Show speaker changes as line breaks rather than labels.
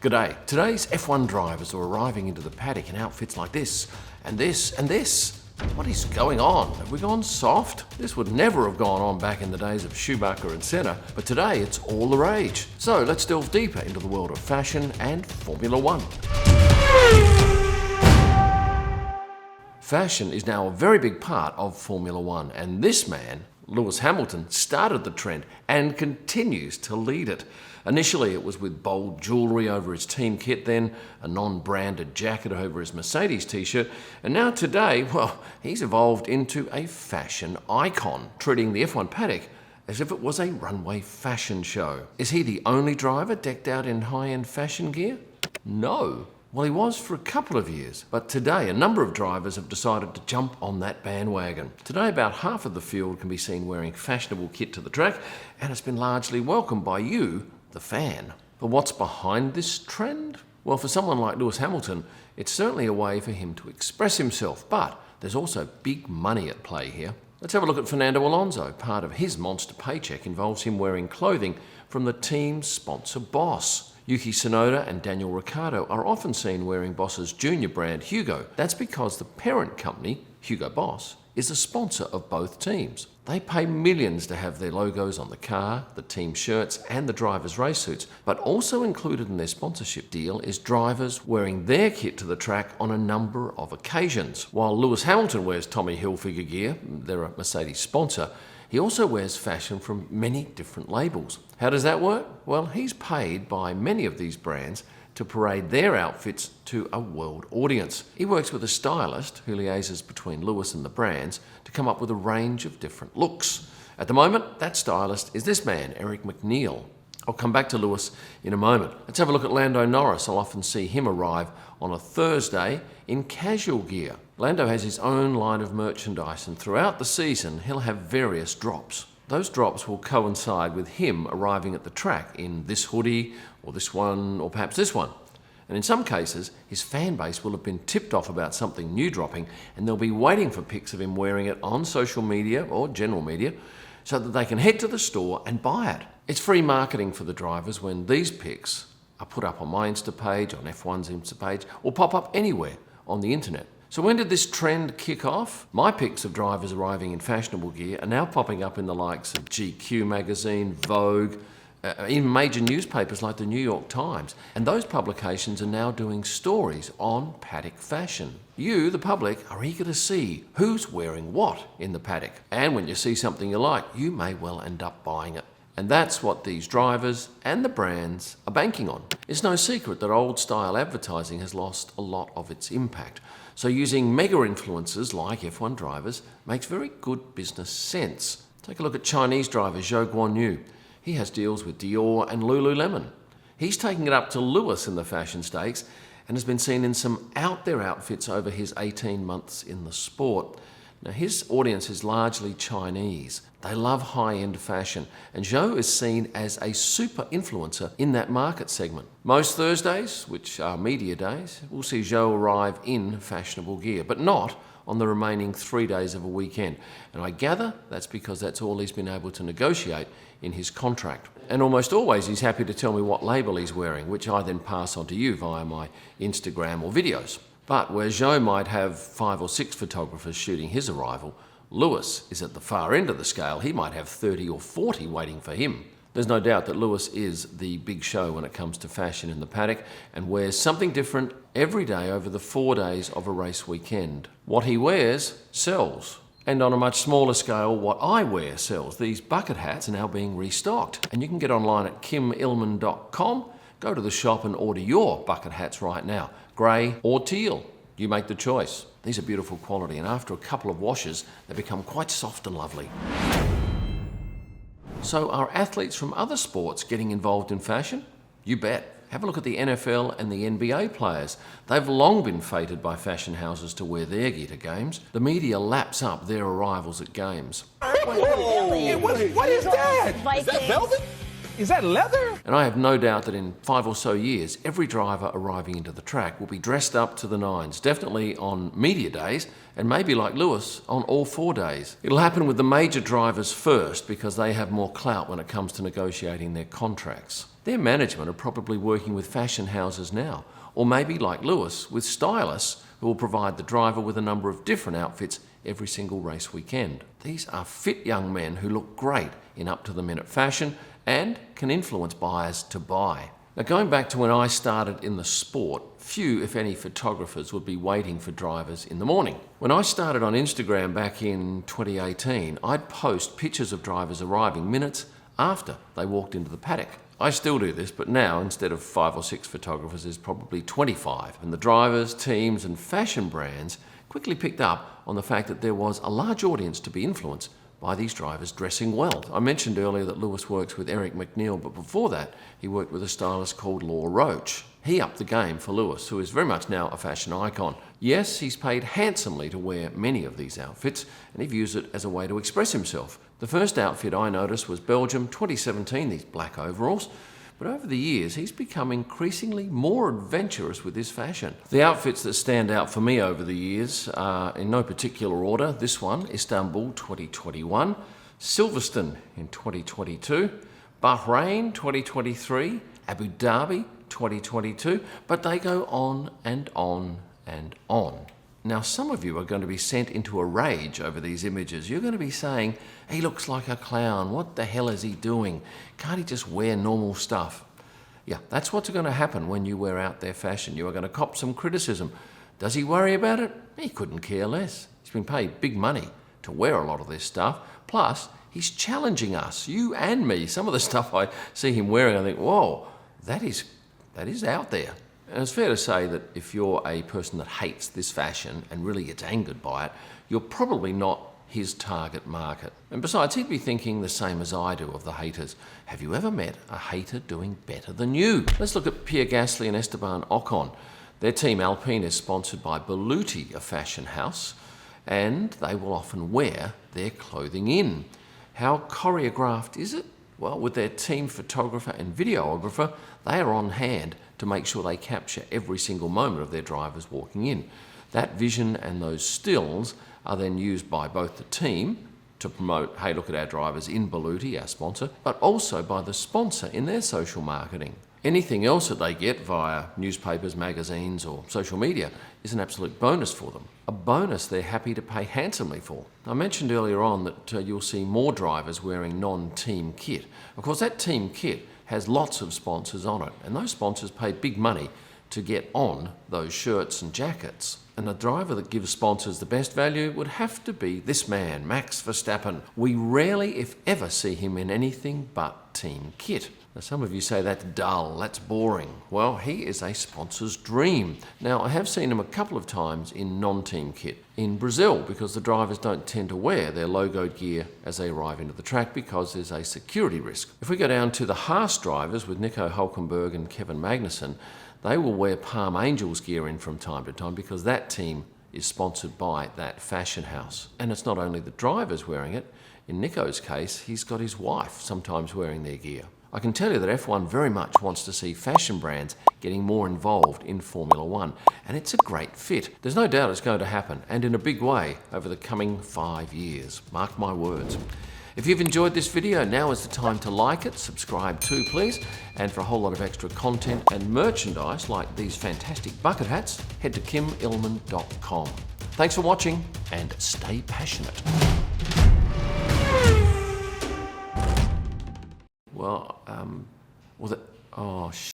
G'day. Today's F1 drivers are arriving into the paddock in outfits like this, and this, and this. What is going on? Have we gone soft? This would never have gone on back in the days of Schumacher and Senna, but today it's all the rage. So let's delve deeper into the world of fashion and Formula One. Fashion is now a very big part of Formula One, and this man, Lewis Hamilton, started the trend and continues to lead it. Initially, it was with bold jewellery over his team kit, then a non-branded jacket over his Mercedes t-shirt, and now today, well, he's evolved into a fashion icon, treating the F1 paddock as if it was a runway fashion show. Is he the only driver decked out in high-end fashion gear? No. Well, he was for a couple of years, but today a number of drivers have decided to jump on that bandwagon. Today about half of the field can be seen wearing fashionable kit to the track, and it's been largely welcomed by you, the fan. But what's behind this trend? Well, for someone like Lewis Hamilton, it's certainly a way for him to express himself, but there's also big money at play here. Let's have a look at Fernando Alonso. Part of his monster paycheck involves him wearing clothing from the team's sponsor Boss. Yuki Tsunoda and Daniel Ricciardo are often seen wearing Boss's junior brand Hugo. That's because the parent company, Hugo Boss, is a sponsor of both teams. They pay millions to have their logos on the car, the team shirts and the drivers' race suits, but also included in their sponsorship deal is drivers wearing their kit to the track on a number of occasions. While Lewis Hamilton wears Tommy Hilfiger gear, they're a Mercedes sponsor, he also wears fashion from many different labels. How does that work? Well, he's paid by many of these brands to parade their outfits to a world audience. He works with a stylist who liaises between Lewis and the brands to come up with a range of different looks. At the moment, that stylist is this man, Eric McNeil. I'll come back to Lewis in a moment. Let's have a look at Lando Norris. I'll often see him arrive on a Thursday in casual gear. Lando has his own line of merchandise, and throughout the season he'll have various drops. Those drops will coincide with him arriving at the track in this hoodie, or this one, or perhaps this one. And in some cases, his fan base will have been tipped off about something new dropping, and they'll be waiting for pics of him wearing it on social media or general media so that they can head to the store and buy it. It's free marketing for the drivers when these pics are put up on my Insta page, on F1's Insta page, or pop up anywhere on the internet. So when did this trend kick off? My pics of drivers arriving in fashionable gear are now popping up in the likes of GQ magazine, Vogue, even major newspapers like the New York Times. And those publications are now doing stories on paddock fashion. You, the public, are eager to see who's wearing what in the paddock. And when you see something you like, you may well end up buying it. And that's what these drivers and the brands are banking on. It's no secret that old-style advertising has lost a lot of its impact. So using mega influencers like F1 drivers makes very good business sense. Take a look at Chinese driver Zhou Guanyu. He has deals with Dior and Lululemon. He's taking it up to Lewis in the fashion stakes and has been seen in some out-there outfits over his 18 months in the sport. Now, his audience is largely Chinese. They love high-end fashion, and Zhou is seen as a super influencer in that market segment. Most Thursdays, which are media days, we'll see Zhou arrive in fashionable gear, but not on the remaining 3 days of a weekend. And I gather that's because that's all he's been able to negotiate in his contract. And almost always he's happy to tell me what label he's wearing, which I then pass on to you via my Instagram or videos. But where Zhou might have 5 or 6 photographers shooting his arrival, Lewis is at the far end of the scale. He might have 30 or 40 waiting for him. There's no doubt that Lewis is the big show when it comes to fashion in the paddock and wears something different every day over the 4 days of a race weekend. What he wears sells. And on a much smaller scale, what I wear sells. These bucket hats are now being restocked. And you can get online at kimillman.com. Go to the shop and order your bucket hats right now. Grey or teal. You make the choice. These are beautiful quality, and after a couple of washes, they become quite soft and lovely. So are athletes from other sports getting involved in fashion? You bet. Have a look at the NFL and the NBA players. They've long been feted by fashion houses to wear their gear to games. The media laps up their arrivals at games.
Whoa. What is that? Is that velvet? Is that leather?
And I have no doubt that in 5 or so years, every driver arriving into the track will be dressed up to the nines, definitely on media days, and maybe like Lewis, on all 4 days. It'll happen with the major drivers first because they have more clout when it comes to negotiating their contracts. Their management are probably working with fashion houses now, or maybe like Lewis, with stylists who will provide the driver with a number of different outfits every single race weekend. These are fit young men who look great in up-to-the-minute fashion and can influence buyers to buy. Now, going back to when I started in the sport, few, if any, photographers would be waiting for drivers in the morning. When I started on Instagram back in 2018, I'd post pictures of drivers arriving minutes after they walked into the paddock. I still do this, but now instead of 5 or 6 photographers, there's probably 25. And the drivers, teams and fashion brands quickly picked up on the fact that there was a large audience to be influenced by these drivers dressing well. I mentioned earlier that Lewis works with Eric McNeil, but before that, he worked with a stylist called Law Roach. He upped the game for Lewis, who is very much now a fashion icon. Yes, he's paid handsomely to wear many of these outfits, and he views it as a way to express himself. The first outfit I noticed was Belgium 2017, these black overalls. But over the years, he's become increasingly more adventurous with his fashion. The outfits that stand out for me over the years are in no particular order. This one, Istanbul 2021, Silverstone in 2022, Bahrain 2023, Abu Dhabi 2022, but they go on and on and on. Now, some of you are going to be sent into a rage over these images. You're going to be saying, he looks like a clown. What the hell is he doing? Can't he just wear normal stuff? Yeah, that's what's going to happen when you wear out their fashion. You are going to cop some criticism. Does he worry about it? He couldn't care less. He's been paid big money to wear a lot of this stuff. Plus, he's challenging us, you and me. Some of the stuff I see him wearing, I think, whoa, that is out there. And it's fair to say that if you're a person that hates this fashion and really gets angered by it, you're probably not his target market. And besides, he'd be thinking the same as I do of the haters. Have you ever met a hater doing better than you? Let's look at Pierre Gasly and Esteban Ocon. Their team Alpine is sponsored by Berluti, a fashion house, and they will often wear their clothing in. How choreographed is it? Well, with their team photographer and videographer, they are on hand to make sure they capture every single moment of their drivers walking in. That vision and those stills are then used by both the team to promote, hey, look at our drivers in Berluti, our sponsor, but also by the sponsor in their social marketing. Anything else that they get via newspapers, magazines, or social media is an absolute bonus for them. A bonus they're happy to pay handsomely for. I mentioned earlier on that you'll see more drivers wearing non-team kit. Of course, that team kit has lots of sponsors on it, and those sponsors pay big money to get on those shirts and jackets. And the driver that gives sponsors the best value would have to be this man, Max Verstappen. We rarely, if ever, see him in anything but team kit. Now, some of you say that's dull, that's boring. Well, he is a sponsor's dream. Now, I have seen him a couple of times in non-team kit. In Brazil, because the drivers don't tend to wear their logoed gear as they arrive into the track because there's a security risk. If we go down to the Haas drivers with Nico Hülkenberg and Kevin Magnussen, they will wear Palm Angels gear in from time to time because that team is sponsored by that fashion house. And it's not only the drivers wearing it. In Nico's case, he's got his wife sometimes wearing their gear. I can tell you that F1 very much wants to see fashion brands getting more involved in Formula One, and it's a great fit. There's no doubt it's going to happen, and in a big way, over the coming 5 years. Mark my words. If you've enjoyed this video, now is the time to like it, subscribe too, please, and for a whole lot of extra content and merchandise like these fantastic bucket hats, head to kimillman.com. Thanks for watching, and stay passionate. Well, was it? Oh, shit.